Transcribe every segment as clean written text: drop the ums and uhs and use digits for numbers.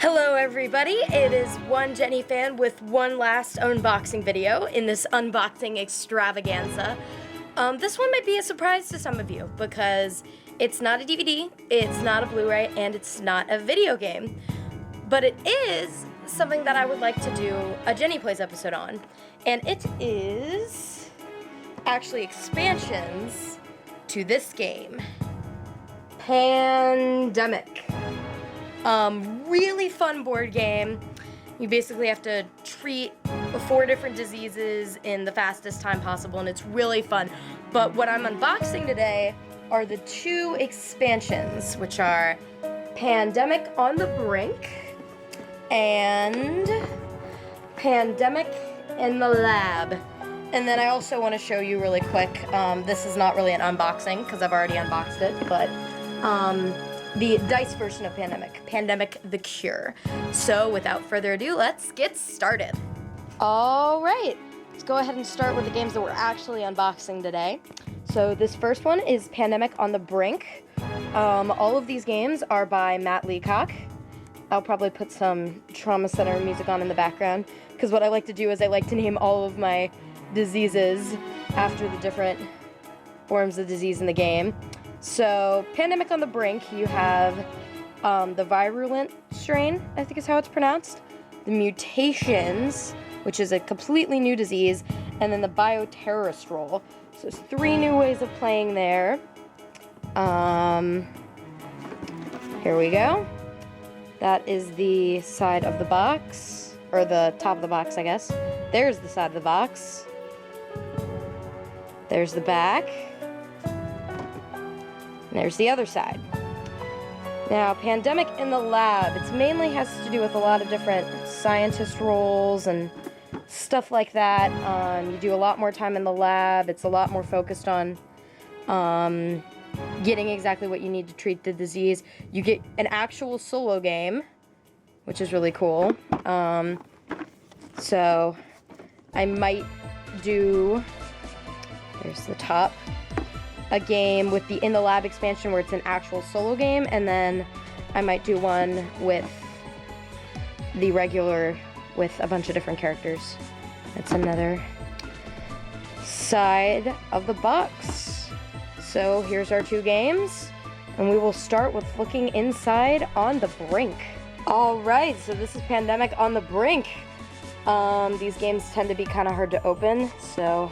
Hello everybody, it is one Jenny fan with one last unboxing video in this unboxing extravaganza. This one might be a surprise to some of you because it's not a DVD, it's not a Blu-ray, and it's not a video game. But it is something that I would like to do a Jenny Plays episode on. And it is actually expansions to this game. Pandemic. Really fun board game. You basically have to treat 4 different diseases in the fastest time possible, and it's really fun. But what I'm unboxing today are the 2 expansions, which are Pandemic on the Brink and Pandemic in the Lab. And then I also want to show you really quick, this is not really an unboxing because I've already unboxed it, but the dice version of Pandemic the Cure. So without further ado, let's get started. All right, let's go ahead and start with the games that we're actually unboxing today. So this first one is Pandemic on the Brink. All of these games are by Matt Leacock. I'll probably put some Trauma Center music on in the background, because what I like to do is I like to name all of my diseases after the different forms of disease in the game. So, Pandemic on the Brink, you have the virulent strain, I think is how it's pronounced, the mutations, which is a completely new disease, and then the bioterrorist role. So, there's 3 new ways of playing there. Here we go. That is the side of the box, or the top of the box, I guess. There's the side of the box. There's the back. There's the other side. Now, Pandemic in the Lab, it mainly has to do with a lot of different scientist roles and stuff like that. You do a lot more time in the lab. It's a lot more focused on getting exactly what you need to treat the disease. You get an actual solo game, which is really cool. So, I might do, there's the top, a game with the In the Lab expansion where it's an actual solo game, and then I might do one with the regular with a bunch of different characters. That's another side of the box. So here's our 2 games, and we will start with looking inside On the Brink. Alright, so this is Pandemic on the Brink. These games tend to be kind of hard to open, so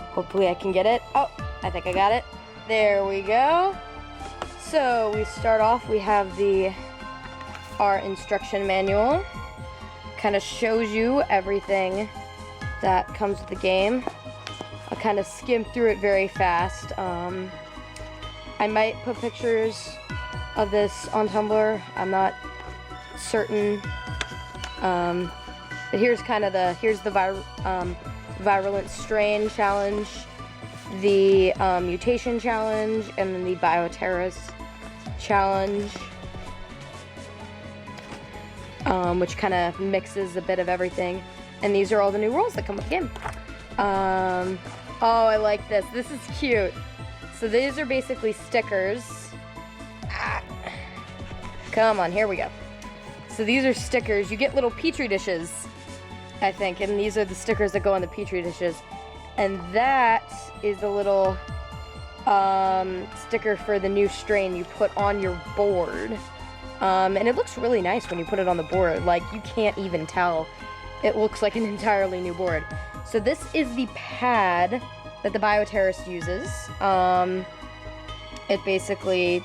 hopefully I can get it. Oh, I think I got it. There we go. So we start off, we have our instruction manual. Kind of shows you everything that comes with the game. I'll kind of skim through it very fast. I might put pictures of this on Tumblr. I'm not certain. But here's kind of here's the virulent strain challenge, the mutation challenge, and then the bioterrorist challenge, which kind of mixes a bit of everything. And these are all the new rules that come with the game. Oh, I like this. This is cute. So these are basically stickers. Come on, here we go. So these are stickers. You get little Petri dishes, I think, and these are the stickers that go on the Petri dishes. And that is a little sticker for the new strain you put on your board. And it looks really nice when you put it on the board. Like, you can't even tell. It looks like an entirely new board. So this is the pad that the bioterrorist uses. It basically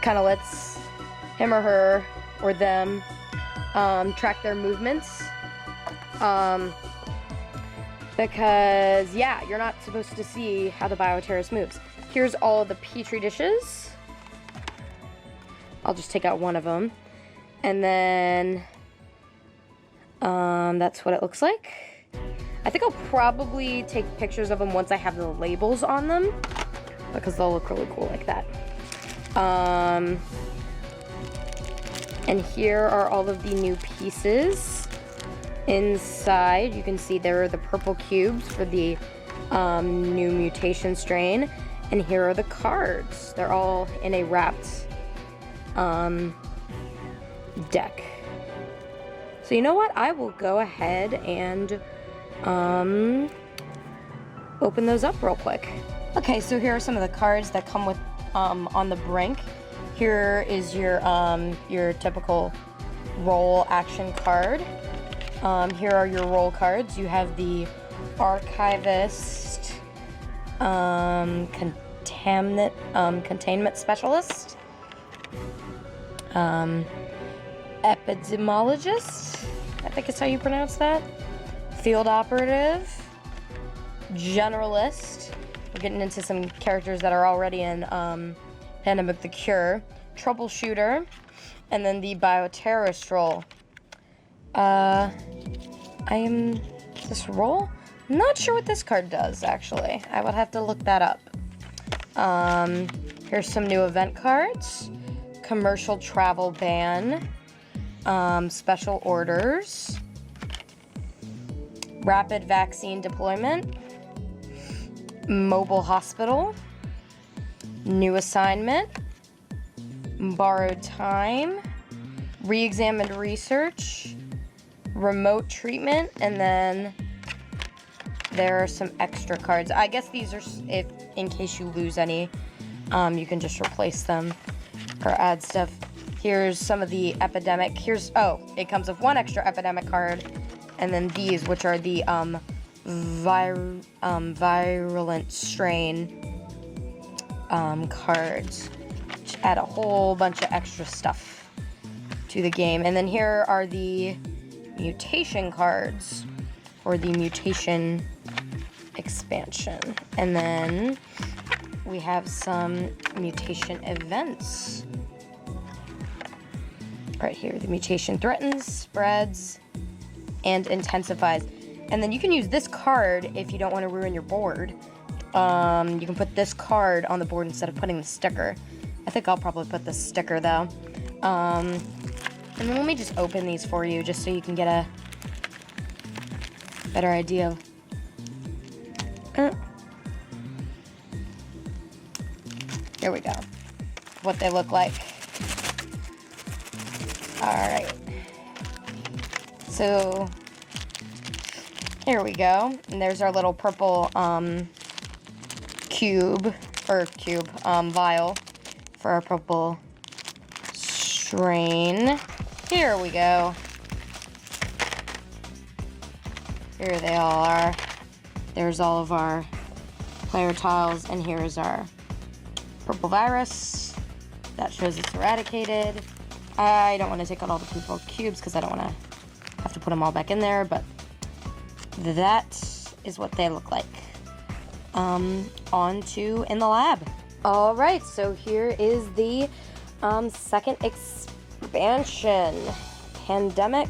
kind of lets him or her or them track their movements. Because, yeah, you're not supposed to see how the bioterrorist moves. Here's all the Petri dishes. I'll just take out one of them. And then, that's what it looks like. I think I'll probably take pictures of them once I have the labels on them, because they'll look really cool like that. And here are all of the new pieces. Inside, you can see there are the purple cubes for the new mutation strain, and here are the cards. They're all in a wrapped deck. So you know what? I will go ahead and open those up real quick. Okay, so here are some of the cards that come with on the Brink. Here is your typical roll action card. Here are your roll cards. You have the Archivist, Containment Specialist, Epidemiologist, I think is how you pronounce that, Field Operative, Generalist. We're getting into some characters that are already in Pandemic the Cure, Troubleshooter, and then the Bioterrorist role. This role? Not sure what this card does, actually. I would have to look that up. Here's some new event cards. Commercial travel ban. Special orders. Rapid vaccine deployment. Mobile hospital. New assignment. Borrowed time. Re-examined research. Remote treatment, and then there are some extra cards. I guess these are if in case you lose any, you can just replace them or add stuff. Here's some of the epidemic. It comes with one extra epidemic card, and then these, which are the virulent strain cards, which add a whole bunch of extra stuff to the game. And then here are the mutation cards for the mutation expansion. And then we have some mutation events right here. The mutation threatens, spreads, and intensifies. And then you can use this card if you don't want to ruin your board. You can put this card on the board instead of putting the sticker. I think I'll probably put the sticker though. And then let me just open these for you just so you can get a better idea of here we go. What they look like. Alright. So here we go. And there's our little purple vial for our purple strain. Here we go. Here they all are. There's all of our player tiles, and here is our purple virus. That shows it's eradicated. I don't want to take out all the purple cubes because I don't want to have to put them all back in there, but that is what they look like. On to In the Lab. All right, so here is the second expansion, Pandemic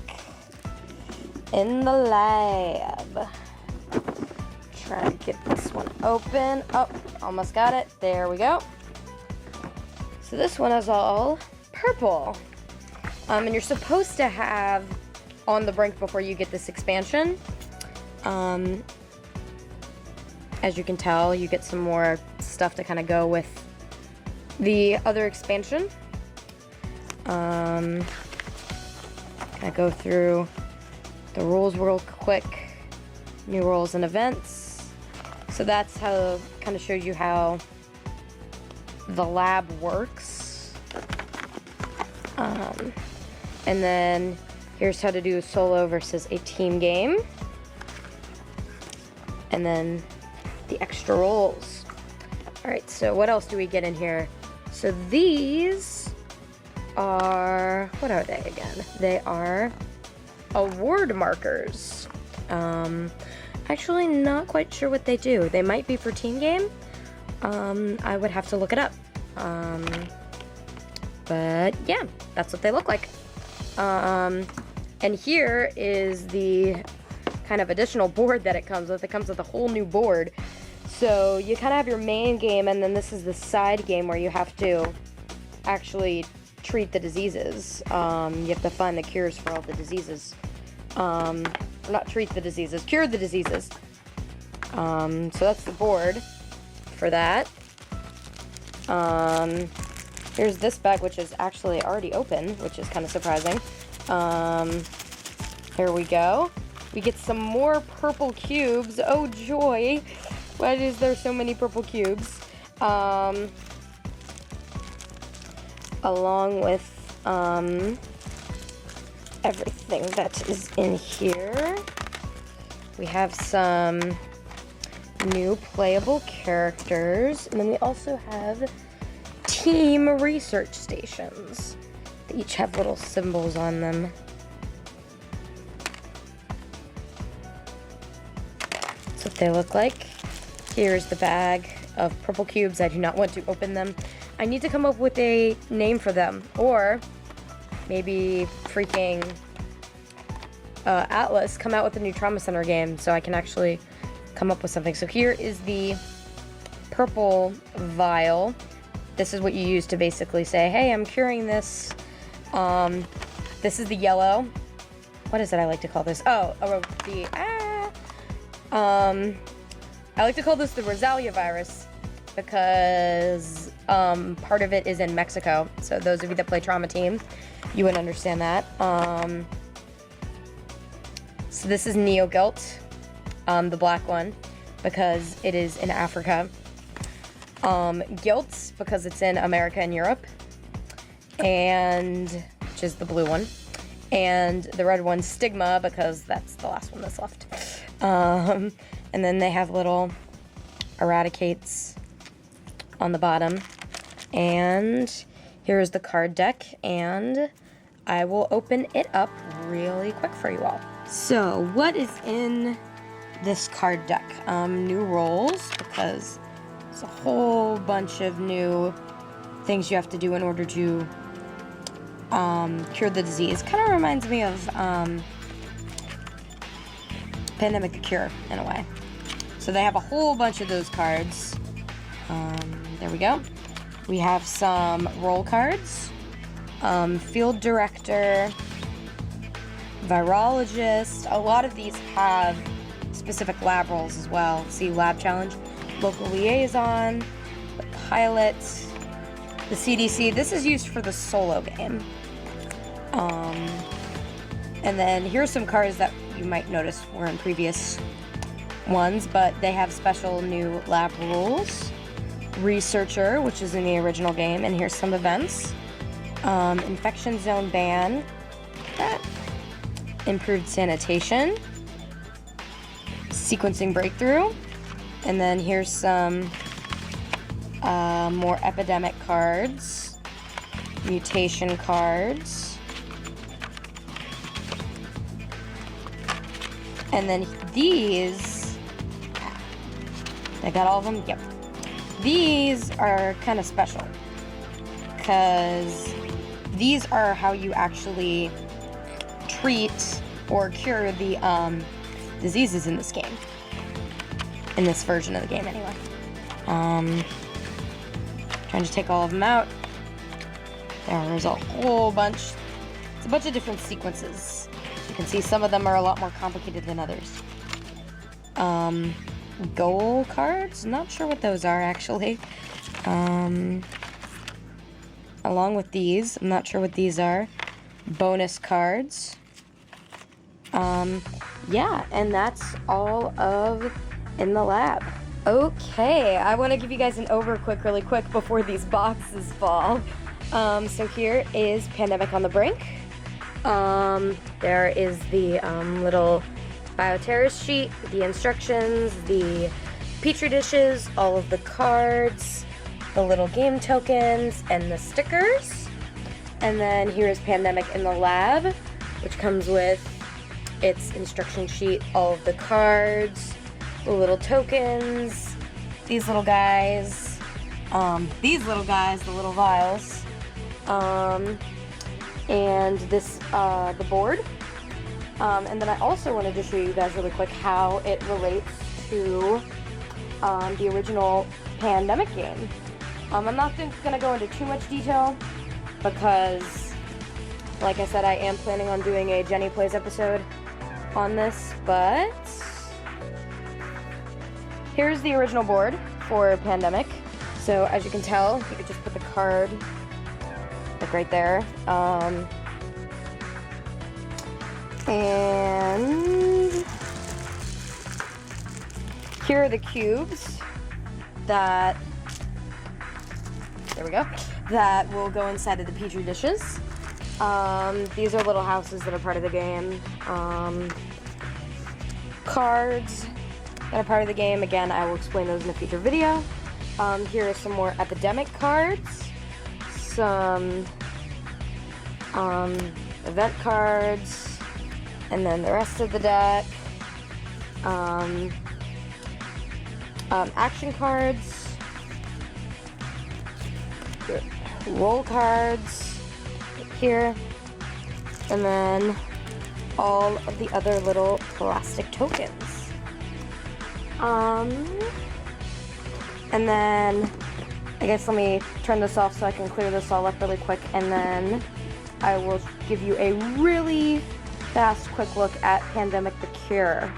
in the Lab. Try to get this one open. Oh, almost got it. There we go. So this one is all purple. And you're supposed to have on the Brink before you get this expansion. As you can tell, you get some more stuff to kind of go with the other expansion. Gonna go through the rules real quick. New roles and events. So that's how, kind of shows you how the lab works. And then here's how to do a solo versus a team game. And then the extra roles. All right, so what else do we get in here? So these are, what are they again? They are award markers. Actually not quite sure what they do. They might be for team game. I would have to look it up. But yeah, that's what they look like. And here is the kind of additional board that it comes with. It comes with a whole new board. So you kind of have your main game, and then this is the side game where you have to actually treat the diseases. You have to find the cures for all the diseases. Not treat the diseases, cure the diseases. So that's the board for that. Here's this bag, which is actually already open, which is kind of surprising. Here we go. We get some more purple cubes. Oh joy. Why is there so many purple cubes? Along with everything that is in here. We have some new playable characters, and then we also have team research stations. They each have little symbols on them. That's what they look like. Here's the bag of purple cubes. I do not want to open them. I need to come up with a name for them, or maybe freaking Atlas come out with a new Trauma Center game so I can actually come up with something. So here is the purple vial. This is what you use to basically say, hey, I'm curing this. This is the yellow. What is it I like to call this? I like to call this the Rosalia virus because part of it is in Mexico. So those of you that play Trauma Team, you would understand that. So this is G.U.I.L.T, the black one, because it is in Africa. G.U.I.L.T because it's in America and Europe, and which is the blue one. And the red one's Stigma because that's the last one that's left. And then they have little eradicates on the bottom. And here is the card deck, and I will open it up really quick for you all. So what is in this card deck? New roles, because there's a whole bunch of new things you have to do in order to cure the disease. Kind of reminds me of Pandemic the Cure in a way. So they have a whole bunch of those cards. There we go. We have some role cards, field director, virologist. A lot of these have specific lab roles as well. See, lab challenge, local liaison, the pilot, the CDC. This is used for the solo game. And then here's some cards that you might notice were in previous ones, but they have special new lab rules. Researcher, which is in the original game, and here's some events. Infection zone ban, improved sanitation, sequencing breakthrough, and then here's some more epidemic cards, mutation cards, and then these, I got all of them? Yep. These are kind of special because these are how you actually treat or cure the diseases in this game. In this version of the game, anyway. Trying to take all of them out. There's a whole bunch. It's a bunch of different sequences. You can see some of them are a lot more complicated than others. Goal cards? Not sure what those are, actually. Along with these, I'm not sure what these are. Bonus cards. Yeah, and that's all of In the Lab. Okay, I want to give you guys an overquick really quick before these boxes fall. So here is Pandemic on the Brink. There is the little bioterrorist sheet, the instructions, the Petri Dishes, all of the cards, the little game tokens, and the stickers. And then here is Pandemic in the Lab, which comes with its instruction sheet, all of the cards, the little tokens, these little guys, the little vials, and this, the board. And then I also wanted to show you guys really quick how it relates to the original Pandemic game. I'm not going to go into too much detail because, like I said, I am planning on doing a Jenny Plays episode on this, but here's the original board for Pandemic. So as you can tell, you could just put the card like right there. And here are the cubes that, there we go, that will go inside of the Petri Dishes. These are little houses that are part of the game. Cards that are part of the game. Again, I will explain those in a future video. Here are some more epidemic cards. Some event cards. And then the rest of the deck. Action cards. Roll cards here. And then all of the other little plastic tokens. And then, I guess let me turn this off so I can clear this all up really quick, and then I will give you a really fast, quick look at Pandemic the Cure.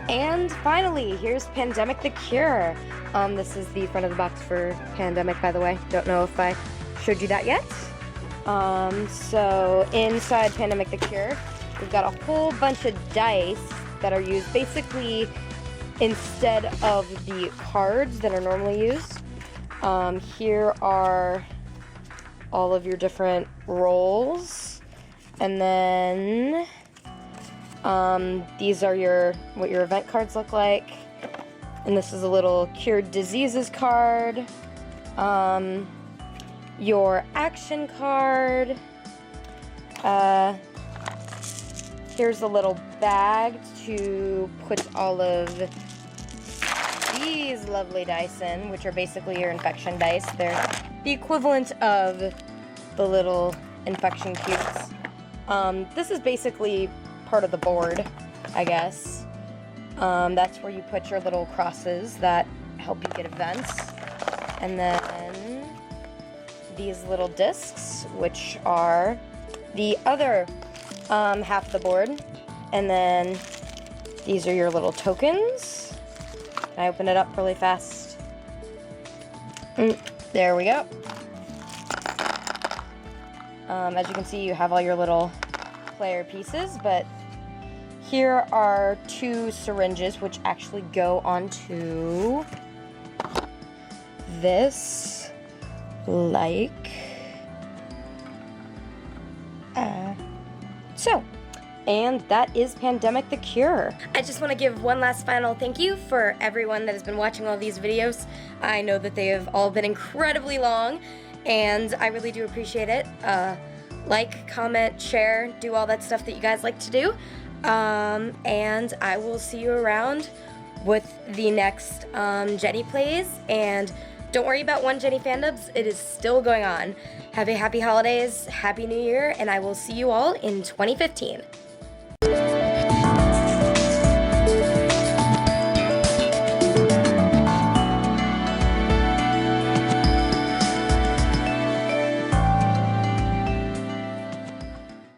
And finally, here's Pandemic the Cure. This is the front of the box for Pandemic, by the way. Don't know if I showed you that yet. So inside Pandemic the Cure, we've got a whole bunch of dice that are used basically instead of the cards that are normally used. Here are all of your different rolls, and then these are what your event cards look like, and this is a little cured diseases card, your action card, here's a little bag to put all of these lovely dice in, which are basically your infection dice. They're the equivalent of the little infection cubes. This is basically part of the board, I guess. That's where you put your little crosses that help you get events. And then these little discs, which are the other half of the board. And then these are your little tokens. I open it up really fast. There we go. As you can see, you have all your little player pieces, but here are 2 syringes which actually go onto this, like so. And that is Pandemic the Cure. I just want to give one last final thank you for everyone that has been watching all these videos. I know that they have all been incredibly long, and I really do appreciate it. Like, comment, share, do all that stuff that you guys like to do. And I will see you around with the next Jenny Plays. And don't worry about One Jenny Fandubs, it is still going on. Have a happy holidays, happy new year, and I will see you all in 2015.